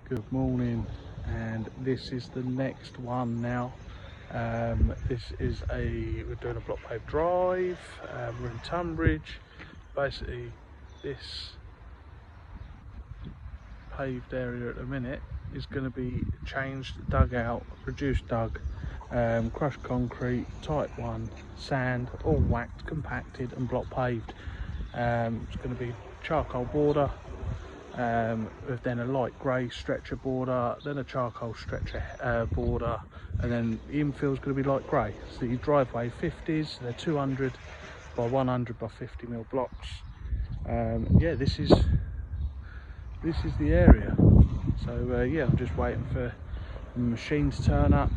Good morning, and this is the next one now. We're doing a block paved drive. We're in Tunbridge. Basically, this paved area at the minute is going to be changed, dug out, reduced dug, crushed concrete, type 1, sand, all whacked, compacted and block paved. It's going to be charcoal border, with then a light grey stretcher border, then a charcoal stretcher border, and then the infill is going to be light grey. So the driveway 50s, they're 200 by 100 by 50 mil blocks. Yeah, this is the area. So yeah, I'm just waiting for the machine to turn up,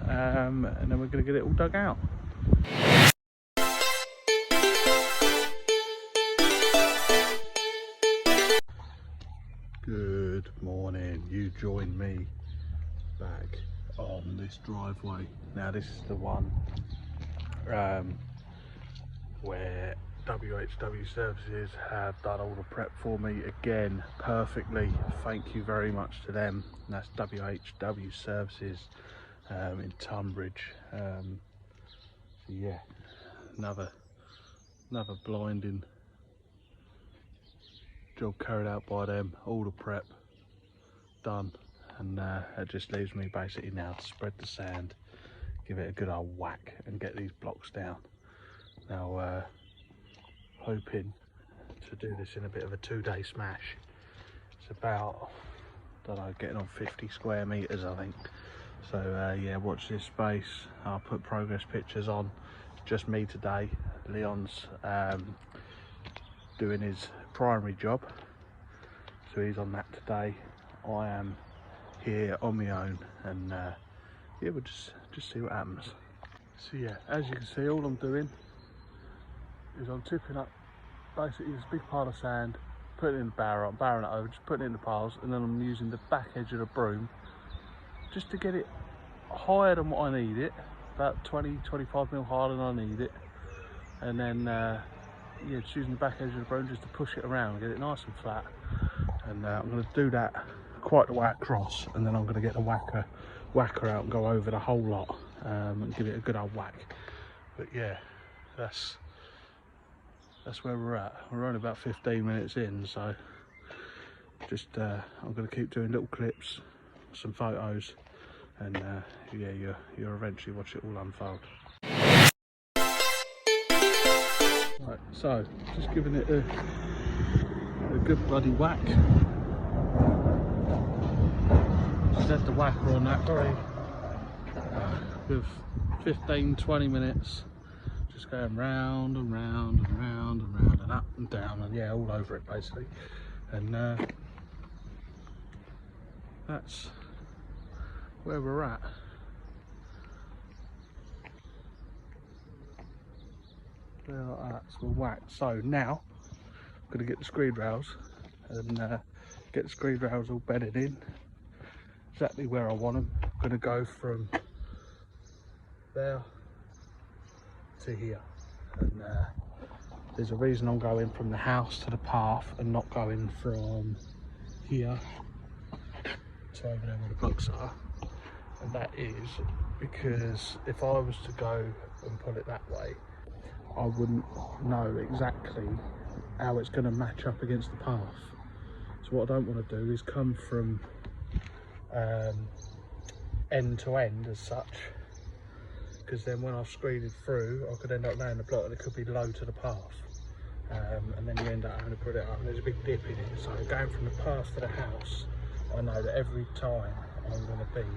and then we're going to get it all dug out. Good morning. You join me back on this driveway. Now this is the one where WHW Services have done all the prep for me again perfectly. Thank you very much to them. And that's WHW Services in Tunbridge. So yeah, another blinding job carried out by them. All the prep done, and it just leaves me basically now to spread the sand, give it a good old whack and get these blocks down. Now hoping to do this in a bit of a 2-day smash. It's about, I don't know, getting on 50 square meters I think. So yeah, watch this space. I'll put progress pictures on. It's just me today. Leon's doing his primary job, so he's on that today. I am here on my own, and yeah, we'll just see what happens. So yeah, as you can see, all I'm doing is I'm tipping up basically this big pile of sand, putting it in the barrow, I'm barrowing it over, just putting it in the piles, and then I'm using the back edge of the broom just to get it higher than what I need it, about 20-25 mil higher than I need it, and then yeah, just using the back edge of the broom just to push it around, get it nice and flat. And I'm going to do that quite the way across, and then I'm going to get the whacker out and go over the whole lot, and give it a good old whack. But yeah, that's where we're at. We're only about 15 minutes in, so just I'm going to keep doing little clips, some photos, and yeah, you'll eventually watch it all unfold. Right, so just giving it a good bloody whack. Just had the whacker on that with 15-20 minutes, just going round and round and round and round and up and down, and yeah, all over it basically. And that's where we're at. There like that, so we're whacked. So now I'm going to get the screed rails and get the screed rails all bedded in exactly where I want them. I'm going to go from there to here, and there's a reason I'm going from the house to the path and not going from here to over there where the blocks are, and that is because if I was to go and put it that way, I wouldn't know exactly how it's going to match up against the path. So what I don't want to do is come from end to end as such, because then when I've screeded through I could end up laying the block and it could be low to the path, and then you end up having to put it up and there's a big dip in it. So going from the path to the house, I know that every time I'm going to be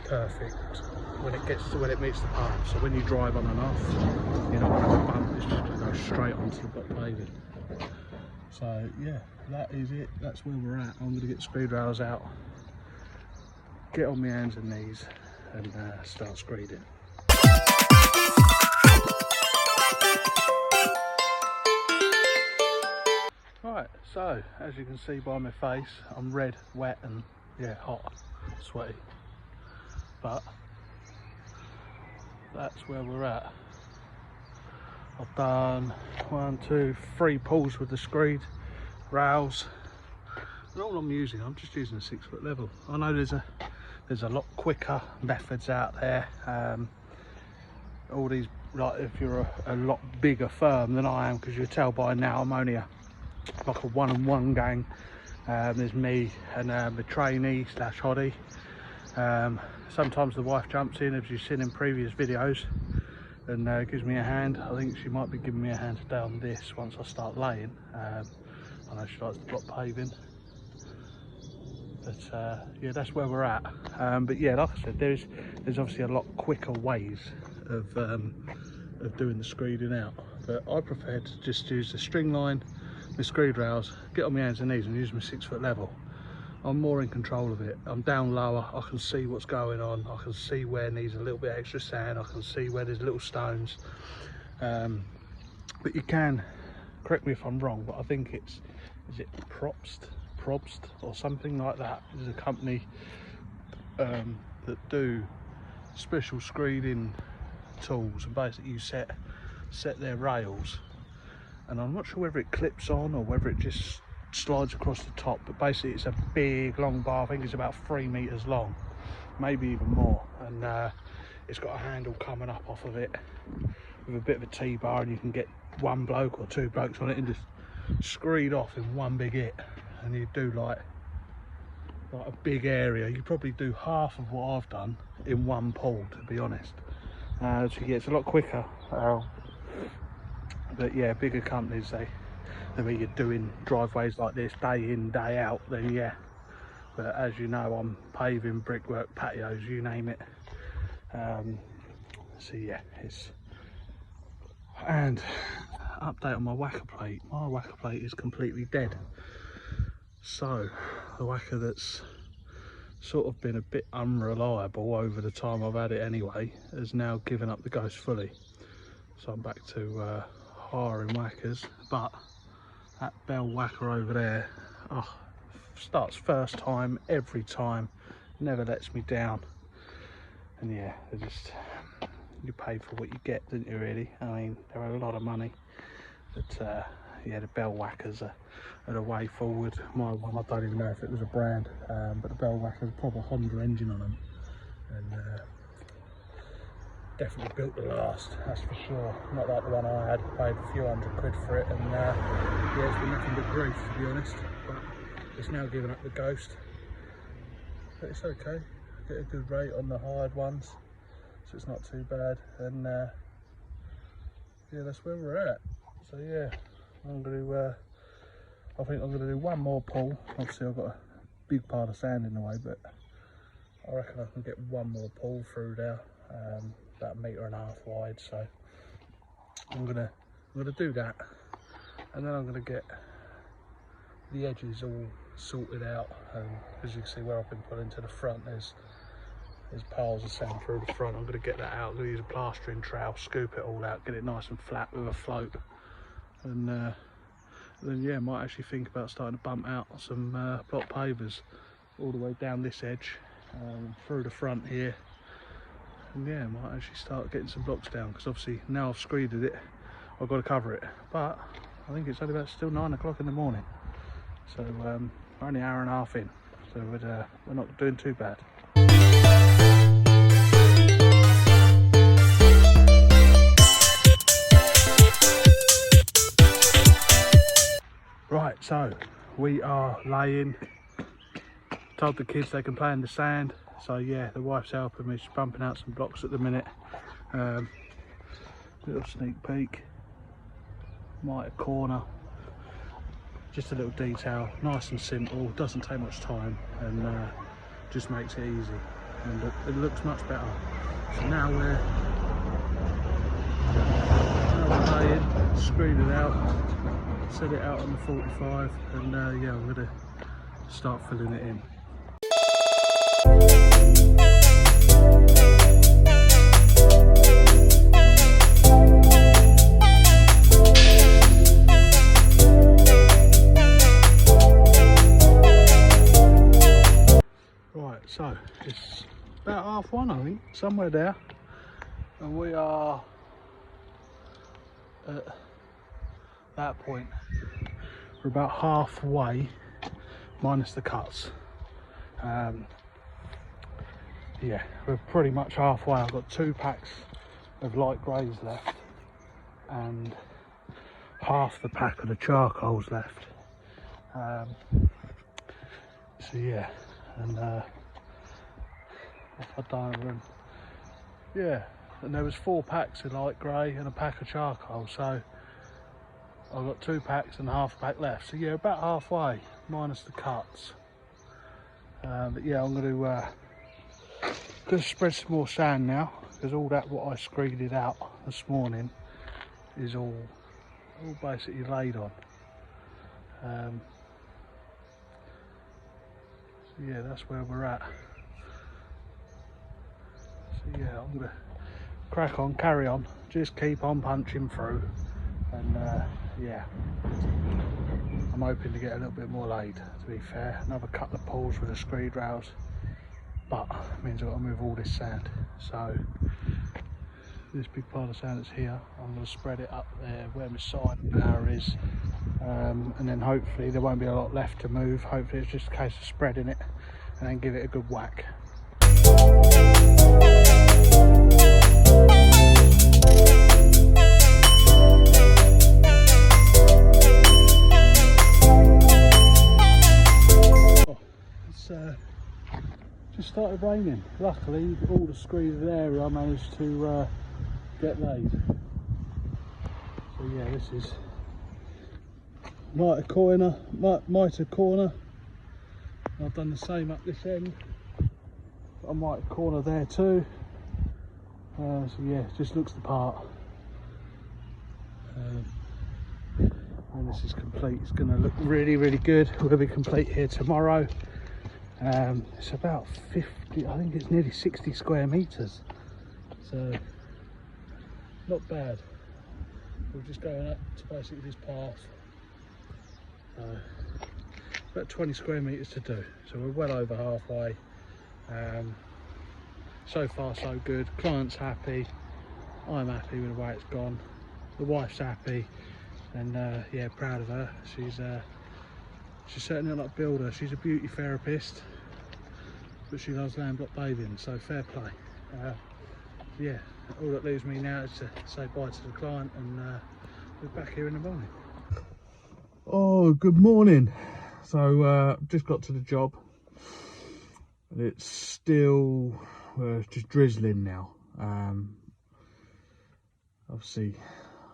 perfect when it meets the path. So when you drive on and off, you're not going to have a bump, it's just going to go straight onto the block paving. So yeah, that is it, that's where we're at. I'm going to get the screed rails out, get on my hands and knees, and start screeding. Right, so as you can see by my face, I'm red, wet and yeah, hot, sweaty. But that's where we're at. I've done 1, 2, 3 pulls with the screed rails. And all I'm just using a 6 foot level. I know there's a lot quicker methods out there. All these, like if you're a lot bigger firm than I am, because you tell by now I'm only like a one-on-one gang. There's me and the trainee slash hottie. Sometimes the wife jumps in, as you've seen in previous videos, and gives me a hand. I think she might be giving me a hand today on this once I start laying. I know she likes the block paving, but yeah, that's where we're at. But yeah, like I said, there's obviously a lot quicker ways of doing the screeding out, but I prefer to just use the string line, my screed rails, get on my hands and knees and use my 6 foot level. I'm more in control of it. I'm down lower, I can see what's going on, I can see where needs a little bit extra sand, I can see where there's little stones. But you can, correct me if I'm wrong, but I think is it Probst or something like that. There's a company that do special screeding tools, and basically you set their rails, and I'm not sure whether it clips on or whether it just slides across the top, but basically it's a big long bar. I think it's about 3 meters long, maybe even more, and it's got a handle coming up off of it with a bit of a T-bar, and you can get one bloke or 2 blokes on it and just screed off in one big hit, and you do like a big area. You probably do half of what I've done in one pull, to be honest. So yeah, it's a lot quicker. But yeah, bigger companies, when you're doing driveways like this day in day out, then yeah. But as you know, I'm paving, brickwork, patios, you name it. So yeah, and update on my whacker plate. My whacker plate is completely dead. So the whacker that's sort of been a bit unreliable over the time I've had it anyway has now given up the ghost fully. So I'm back to hiring whackers, but that bell whacker over there, oh, starts first time every time, never lets me down. And yeah, you pay for what you get, don't you, really? I mean, they're a lot of money, but yeah, the bell whackers are the way forward. My one, I don't even know if it was a brand, but the bell whackers, proper Honda engine on them, and definitely built to last, that's for sure. Not like the one I had, paid a few £100 for it, and yeah, it's been nothing but grief, to be honest. But it's now given up the ghost, but it's okay. Get a good rate on the hired ones, so it's not too bad. And yeah, that's where we're at. So yeah, I'm going to I think I'm going to do one more pull. Obviously I've got a big pile of sand in the way, but I reckon I can get one more pull through there, about 1.5 meters wide. So I'm gonna do that, and then I'm gonna get the edges all sorted out. As you can see, where I've been pulling to the front, there's piles of sand through the front. I'm gonna get that out. I'm gonna use a plastering trowel, scoop it all out, get it nice and flat with a float, and then yeah, might actually think about starting to bump out some block pavers all the way down this edge, through the front here. And yeah, might actually start getting some blocks down, because obviously now I've screeded it, I've got to cover it. But I think it's only about still 9 o'clock in the morning, so we're only an hour and a half in, so we're not doing too bad. Right, so we are laying. Told the kids they can play in the sand, so yeah, the wife's helping me. She's bumping out some blocks at the minute. Little sneak peek, mitre corner, just a little detail, nice and simple, doesn't take much time, and just makes it easy, and it looks much better. So now we're laying, screed it out, set it out on the 45, and yeah, I'm going to start filling it in. Right, so it's about 1:30, I think, somewhere there, and we are at that point. We're about halfway minus the cuts. Yeah, we're pretty much halfway. I've got 2 packs of light greys left and half the pack of the charcoals left. So yeah, and off I done, and yeah, and there was 4 packs of light grey and a pack of charcoal, so I've got 2 packs and half a pack left. So yeah, about halfway, minus the cuts. But yeah, I'm going to spread some more sand now, because all that what I screeded out this morning is all basically laid on. So yeah, that's where we're at. So yeah, I'm going to crack on, carry on, just keep on punching through, and yeah, I'm hoping to get a little bit more laid, to be fair. Another couple of pulls with the screed rails, but it means I've got to move all this sand. So this big pile of sand that's here, I'm going to spread it up there where my side power is, and then hopefully there won't be a lot left to move. Hopefully it's just a case of spreading it and then give it a good whack. Just started raining. Luckily, all the screeded area I managed to get laid. So yeah, this is mitre corner. I've done the same up this end. Got a mitre corner there too. So yeah, it just looks the part. When this is complete, it's going to look really, really good. We'll be complete here tomorrow. It's about 50, I think it's nearly 60 square metres, so not bad. We're just going up to basically this path, about 20 square metres to do, so we're well over halfway. So far so good, client's happy, I'm happy with the way it's gone, the wife's happy, and yeah, proud of her. She's certainly not a builder, she's a beauty therapist, but she loves land block paving, so fair play. Yeah, all that leaves me now is to say bye to the client, and we're back here in the morning. Oh, good morning. So just got to the job, and it's still just drizzling now. Obviously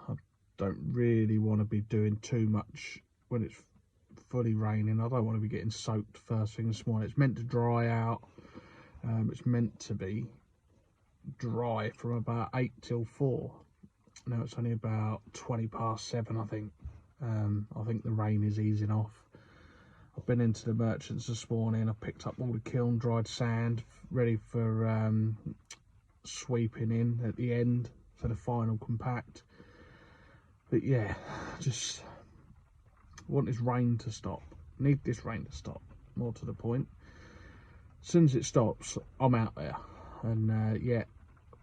I don't really want to be doing too much when it's fully raining. I don't want to be getting soaked first thing this morning. It's meant to dry out. It's meant to be dry from about 8 till 4. Now it's only about 20 past 7, I think. I think the rain is easing off. I've been into the merchants this morning. I picked up all the kiln dried sand ready for sweeping in at the end for the final compact. But yeah, just want this rain to stop. Need this rain to stop, more to the point. As soon as it stops, I'm out there, and yeah,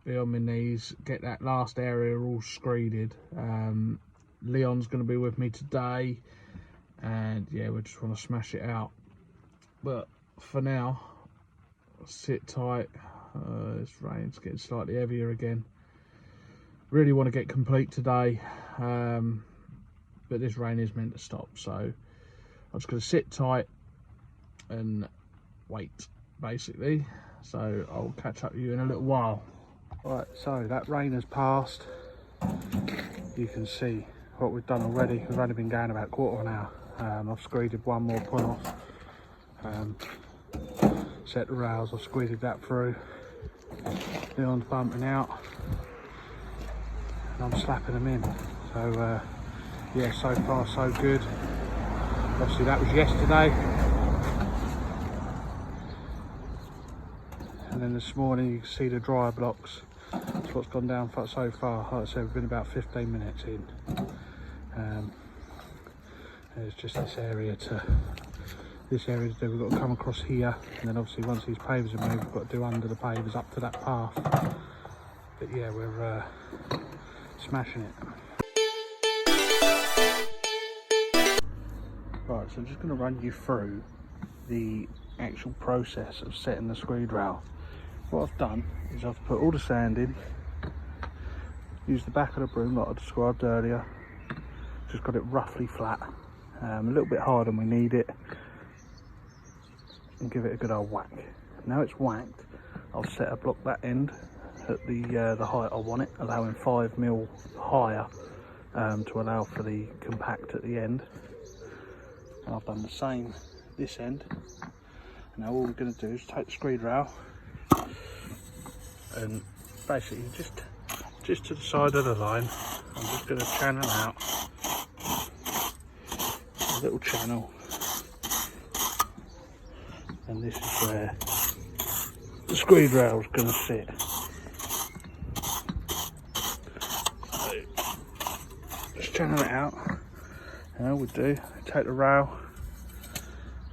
be on my knees, get that last area all screeded. Leon's going to be with me today, and yeah, we just want to smash it out. But for now, sit tight. This rain's getting slightly heavier again. Really want to get complete today, but this rain is meant to stop, so I'm just going to sit tight and wait, basically. So I'll catch up with you in a little while. Right, so that rain has passed. You can see what we've done already. We've only been going about a quarter of an hour. I've screeded one more pull off, set the rails, I've squeezed that through. Leon's bumping out and I'm slapping them in. So yeah, so far so good. Obviously that was yesterday, and then this morning you can see the dryer blocks. That's what's gone down so far. Like I said, we've been about 15 minutes in. There's just this area to do. We've got to come across here, and then obviously once these pavers are moved, we've got to do under the pavers up to that path. But yeah, we're smashing it. Right, so I'm just going to run you through the actual process of setting the screed rail. What I've done is I've put all the sand in, used the back of the broom like I described earlier, just got it roughly flat, a little bit harder than we need it, and give it a good old whack. Now it's whacked, I'll set a block that end at the height I want it, allowing 5mm higher to allow for the compact at the end. And I've done the same this end. Now all we're going to do is take the screed rail and basically just to the side of the line, I'm just going to channel out a little channel, and this is where the screed rail is going to sit. So just channel it out, and all we do, take the rail,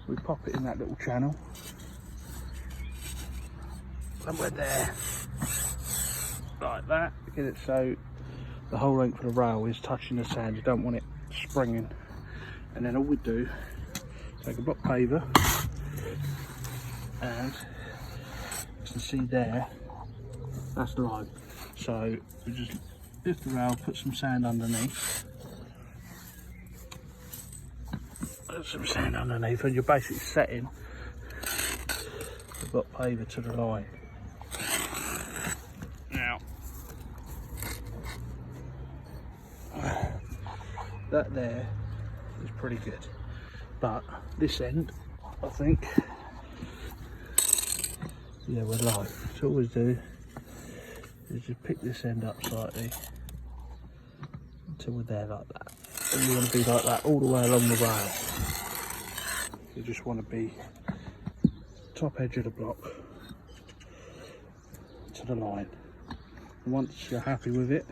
we pop it in that little channel, somewhere there, like that, get it so the whole length of the rail is touching the sand. You don't want it springing. And then all we do, take a block paver, and you can see there, that's lime. So we just lift the rail, put some sand underneath, and you're basically setting the block paver to the line. Now, that there is pretty good, but this end, I think, yeah, we're low. So all we do is just pick this end up slightly until we're there like that. And you want to be like that all the way along the rail. You just want to be top edge of the block to the line. And once you're happy with it,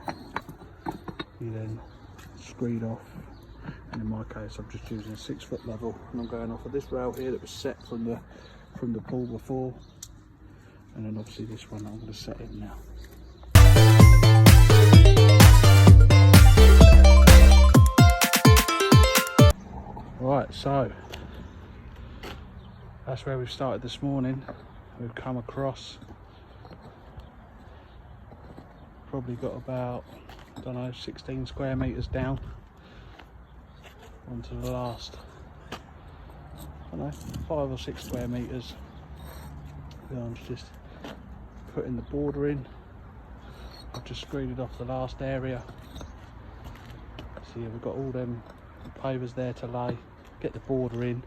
you then screed off. And in my case, I'm just using a 6-foot level, and I'm going off of this rail here that was set from the pool before, and then obviously this one I'm going to set in now. Right, so that's where we've started this morning. We've come across, probably got about, I don't know, 16 square metres down onto the last, I don't know, 5 or 6 square metres. I'm just putting the border in. I've just screeded off the last area. So yeah, we've got all them pavers there to lay, get the border in,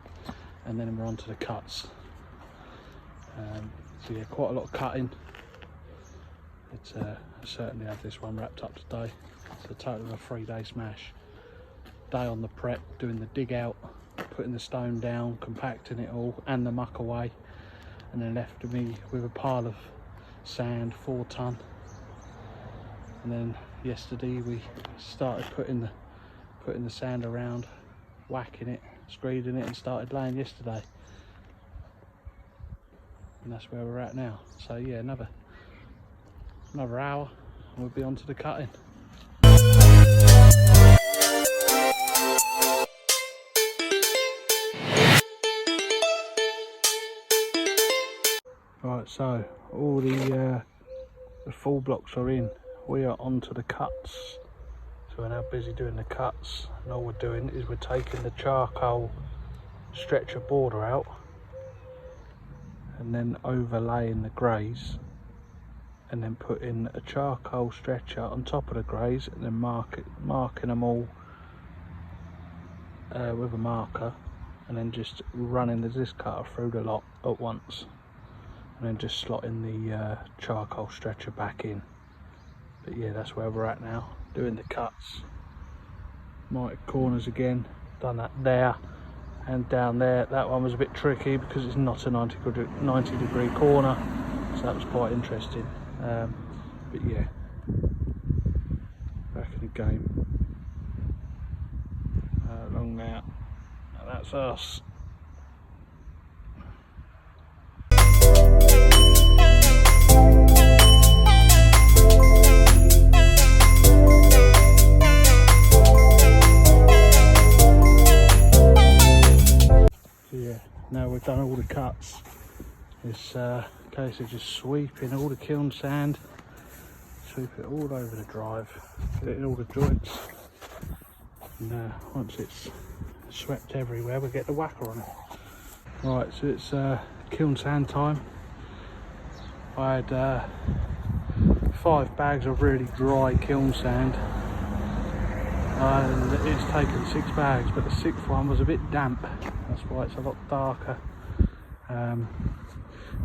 and then we're on to the cuts. So yeah, quite a lot of cutting. It's certainly had this one wrapped up today. It's a total of a 3-day smash. Day on the prep, doing the dig out, putting the stone down, compacting it all and the muck away, and then left me with a pile of sand, 4 ton. And then yesterday we started putting the sand around, whacking it, screeding it, and started laying yesterday. And that's where we're at now. So yeah, another hour and we'll be on to the cutting. Right, so all the full blocks are in. We are on to the cuts. So we're now busy doing the cuts, and all we're doing is we're taking the charcoal stretcher border out and then overlaying the greys, and then putting a charcoal stretcher on top of the greys, and then marking them all with a marker, and then just running the disc cutter through the lot at once, and then just slotting the charcoal stretcher back in. But yeah, that's where we're at now, doing the cuts. Mighty corners again, done that there and down there. That one was a bit tricky because it's not a 90 degree corner, so that was quite interesting. But yeah, back in the game. Along now, and that's us. Yeah, Now we've done all the cuts, it's a case of just sweeping all the kiln sand, sweep it all over the drive, get it in all the joints, and once it's swept everywhere, we get the whacker on it. Right, so it's kiln sand time. I had 5 bags of really dry kiln sand, and it's taken 6 bags, but the 6th one was a bit damp, that's why it's a lot darker.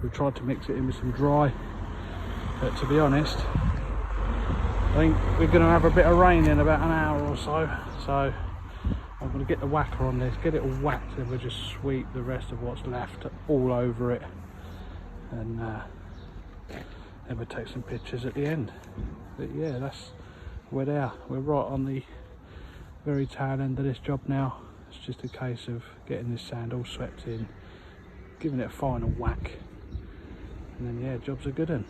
We tried to mix it in with some dry, but to be honest, I think we're going to have a bit of rain in about an hour or so, so I'm going to get the whacker on this, get it all whacked, and we'll just sweep the rest of what's left all over it, and then we'll take some pictures at the end. But yeah, that's we're there. We're right on the very tail end of this job now. It's just a case of getting this sand all swept in, giving it a final whack, and then yeah, job's a good one.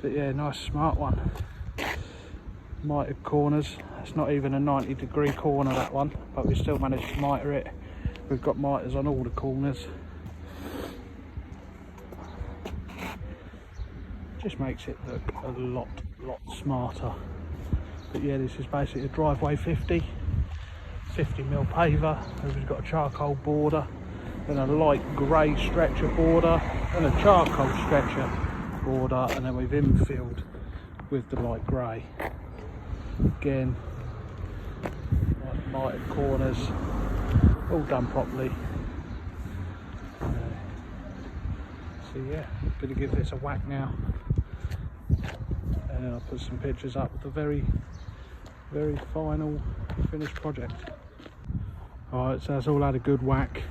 But yeah, nice smart one. Mitered corners. It's not even a 90-degree corner, that one, but we still managed to miter it. We've got miters on all the corners. Just makes it look a lot smarter. But yeah, this is basically a driveway 50mm paver. We've got a charcoal border, then a light grey stretcher border, and a charcoal stretcher border, and then we've infilled with the light grey. Again, mitered corners, all done properly. So yeah, gonna give this a whack now, and I'll put some pictures up with the very final finished project. Alright, so that's all had a good whack,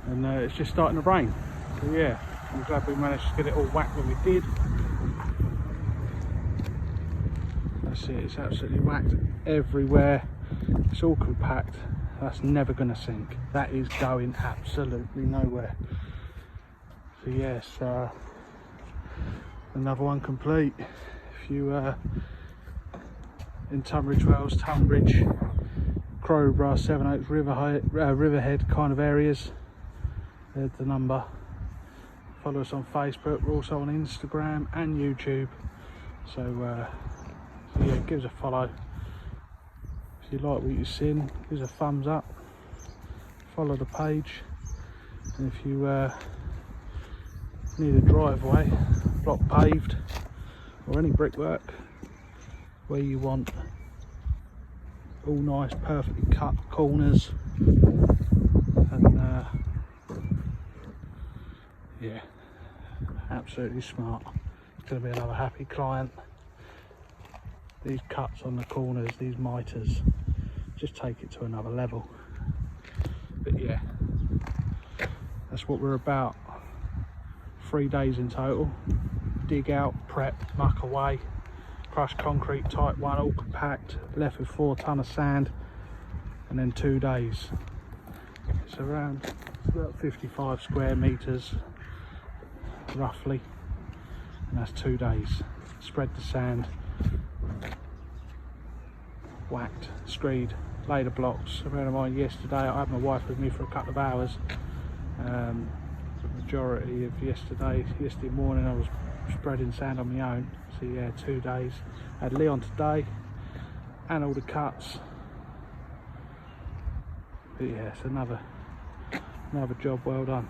and it's just starting to rain. So yeah, I'm glad we managed to get it all whacked when we did. That's it, it's absolutely whacked everywhere. It's all compact. That's never going to sink. That is going absolutely nowhere. So yes, another one complete. If you in Tunbridge Wells, Tunbridge, Crowborough, Sevenoaks, Riverhead kind of areas, there's the number. Follow us on Facebook. We're also on Instagram and YouTube. So yeah, give us a follow. If you like what you've seen, give us a thumbs up. Follow the page. And if you need a driveway, block paved, or any brickwork where you want all nice, perfectly cut corners, and yeah, absolutely smart. It's going to be another happy client. These cuts on the corners, these miters, just take it to another level. But yeah, that's what we're about. 3 days in total. Dig out, prep, muck away, crushed concrete type 1, all compact, left with 4 ton of sand, and then 2 days. It's about 55 square meters roughly, and that's 2 days. Spread the sand, whacked, screed, laid the blocks. I remember mine yesterday, I had my wife with me for a couple of hours. The majority of yesterday morning I was spreading sand on my own. So yeah, 2 days. I had Leon today and all the cuts. But yeah, it's another job well done.